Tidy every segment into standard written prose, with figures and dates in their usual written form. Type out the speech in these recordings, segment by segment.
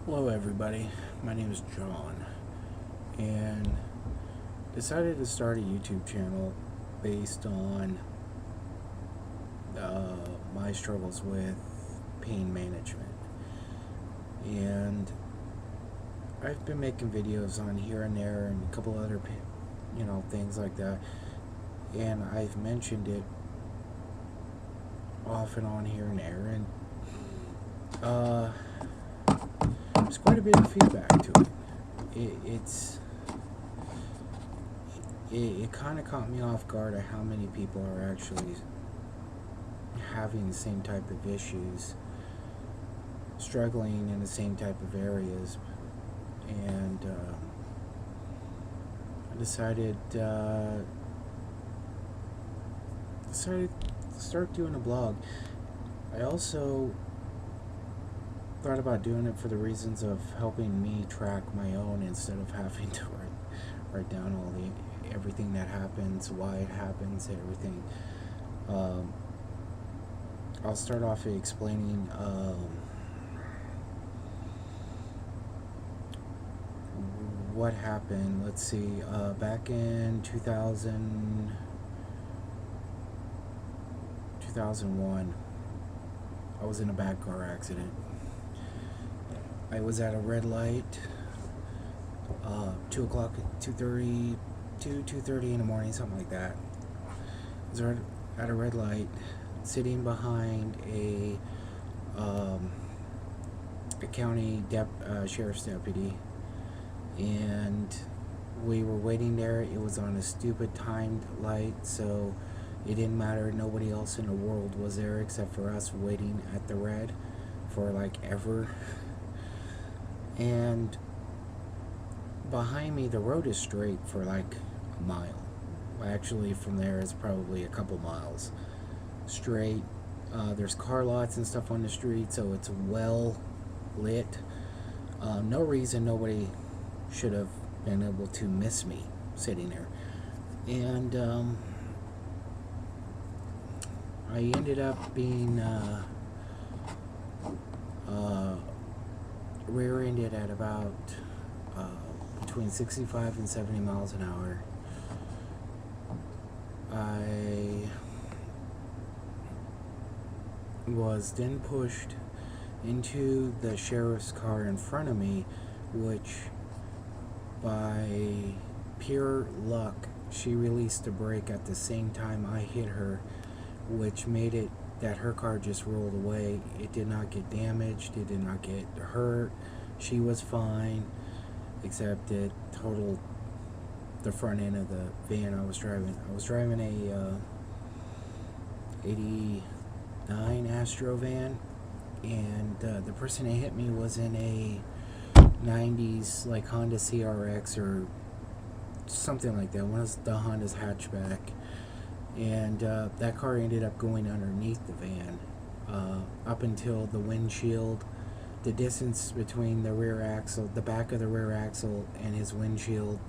Hello everybody, my name is John, and decided to start a YouTube channel based on my struggles with pain management. And I've been making videos on here and there and a couple other things like that, and I've mentioned it off and on here and there, and there's quite a bit of feedback to it. It kind of caught me off guard at how many people are actually having the same type of issues, struggling in the same type of areas, and I decided to start doing a blog. I also thought about doing it for the reasons of helping me track my own instead of having to write down everything that happens, why it happens, everything. I'll start off explaining what happened. Let's see, back in 2001, I was in a bad car accident. I was at a red light, 2 o'clock, 2:30 in the morning, something like that. I was at a red light, sitting behind a county sheriff's deputy, and we were waiting there. It was on a stupid timed light, so it didn't matter. Nobody else in the world was there except for us waiting at the red for like ever. And behind me, the road is straight for like a mile. Actually, from there it's probably a couple miles straight. There's car lots and stuff on the street, so it's well lit. No reason nobody should have been able to miss me sitting there. And I ended up being rear-ended at about between 65 and 70 miles an hour. I was then pushed into the sheriff's car in front of me, which by pure luck she released the brake at the same time I hit her, which made it that her car just rolled away. It did not get damaged, it did not get hurt, she was fine, except it totaled the front end of the van I was driving. I was driving a 89 Astro van, and the person that hit me was in a 90s like Honda CRX or something like that, one of the Honda's hatchback. And that car ended up going underneath the van, up until the windshield. The distance between the rear axle, the back of the rear axle, and his windshield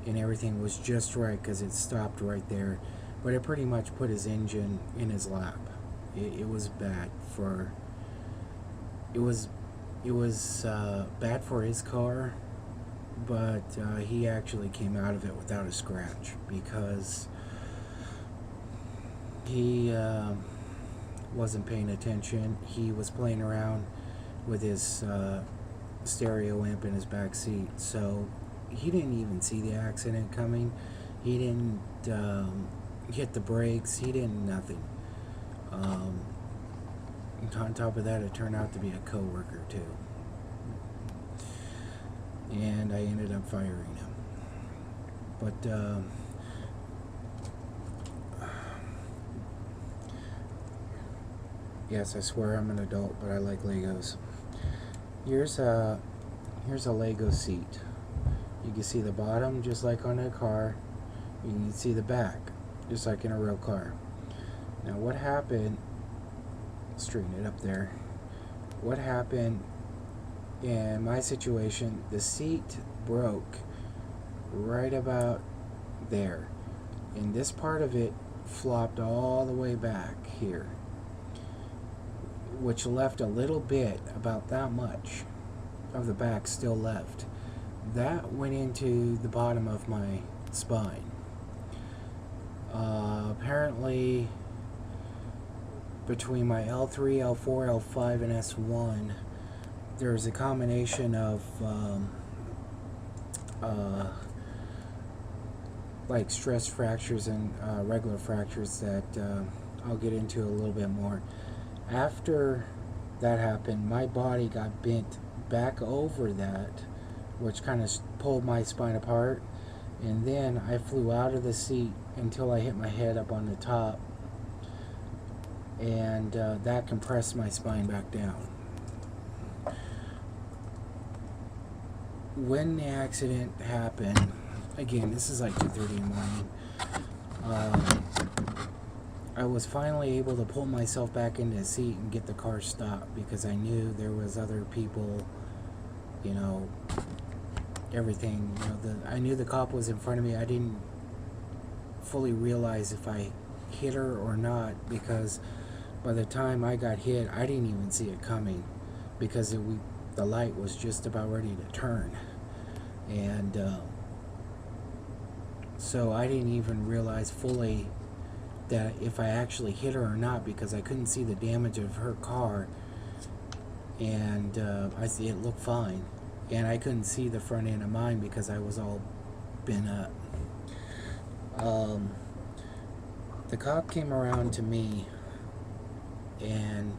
and everything was just right, because it stopped right there. But it pretty much put his engine in his lap. It was bad for. It was bad for his car, but he actually came out of it without a scratch, because he wasn't paying attention. He was playing around with his stereo amp in his back seat, so he didn't even see the accident coming. He didn't hit the brakes. He didn't nothing. On top of that, it turned out to be a co-worker too, and I ended up firing him. But yes, I swear I'm an adult, but I like Legos. Here's a Lego seat. You can see the bottom just like on a car. You can see the back just like in a real car. Now what happened, straighten it up there. What happened in my situation, the seat broke right about there, and this part of it flopped all the way back here, which left a little bit, about that much of the back still left. That went into the bottom of my spine. Apparently, between my L3, L4, L5, and S1, there's a combination of like stress fractures and regular fractures that I'll get into a little bit more. After that happened, my body got bent back over that, which kind of pulled my spine apart, and then I flew out of the seat until I hit my head up on the top, and that compressed my spine back down. When the accident happened, again, this is like 2:30 in the morning, I was finally able to pull myself back into the seat and get the car stopped, because I knew there was other people, you know, everything, you know, I knew the cop was in front of me. I didn't fully realize if I hit her or not, because by the time I got hit, I didn't even see it coming, because the light was just about ready to turn, and so I didn't even realize fully that if I actually hit her or not, because I couldn't see the damage of her car, and it looked fine, and I couldn't see the front end of mine because I was all bent up. The cop came around to me, and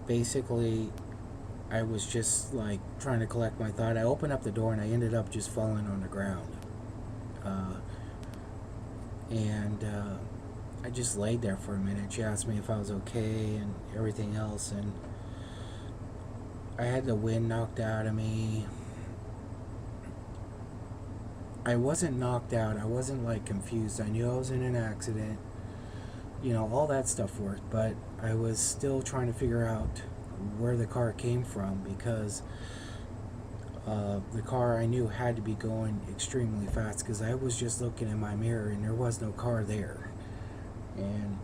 basically I was just like trying to collect my thought. I opened up the door and I ended up just falling on the ground, and I just laid there for a minute. She asked me if I was okay and everything else, and I had the wind knocked out of me. I wasn't knocked out. I wasn't like confused. I knew I was in an accident. You know, all that stuff worked, but I was still trying to figure out where the car came from, because the car I knew had to be going extremely fast, because I was just looking in my mirror and there was no car there. And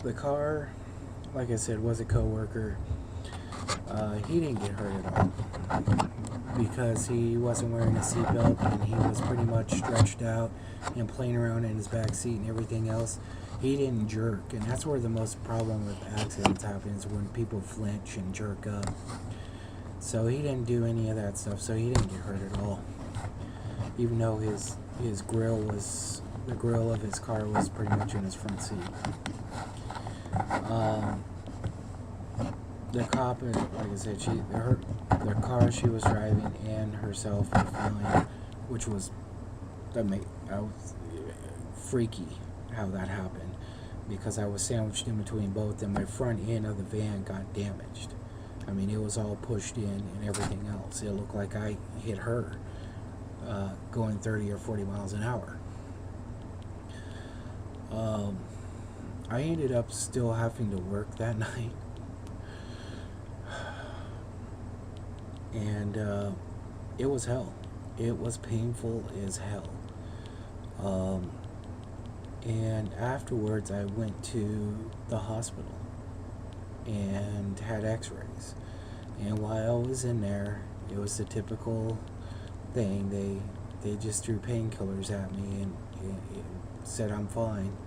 the car, like I said, was a coworker. He didn't get hurt at all, because he wasn't wearing a seatbelt and he was pretty much stretched out and playing around in his back seat and everything else. He didn't jerk, and that's where the most problem with accidents happens, when people flinch and jerk up. So he didn't do any of that stuff, so he didn't get hurt at all, even though his grill was, the grill of his car was pretty much in his front seat. The cop, like I said, the car she was driving and herself were fine, which was, I was freaky how that happened, because I was sandwiched in between both, and my front end of the van got damaged. I mean, it was all pushed in and everything else. It looked like I hit her going 30 or 40 miles an hour. I ended up still having to work that night, and it was hell. It was painful as hell. And afterwards I went to the hospital and had x-rays, and while I was in there, it was the typical thing. They just threw painkillers at me and said I'm fine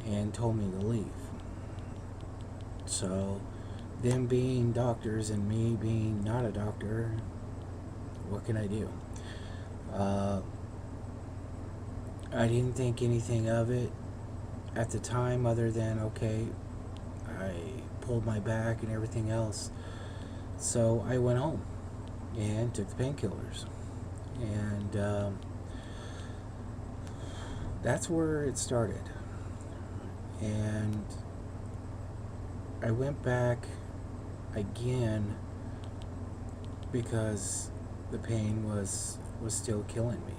and told me to leave. So, them being doctors and me being not a doctor, what can I do? I didn't think anything of it at the time, other than, okay, I pulled my back and everything else. So I went home and took the painkillers, and that's where it started. And I went back again because the pain was still killing me.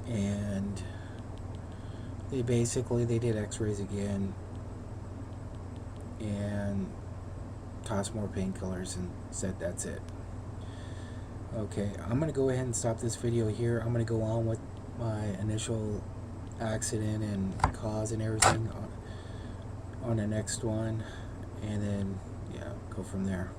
And they did x-rays again and tossed more painkillers and said that's it. Okay, I'm going to go ahead and stop this video here. I'm going to go on with my initial accident and cause and everything on the next one, and then yeah, go from there.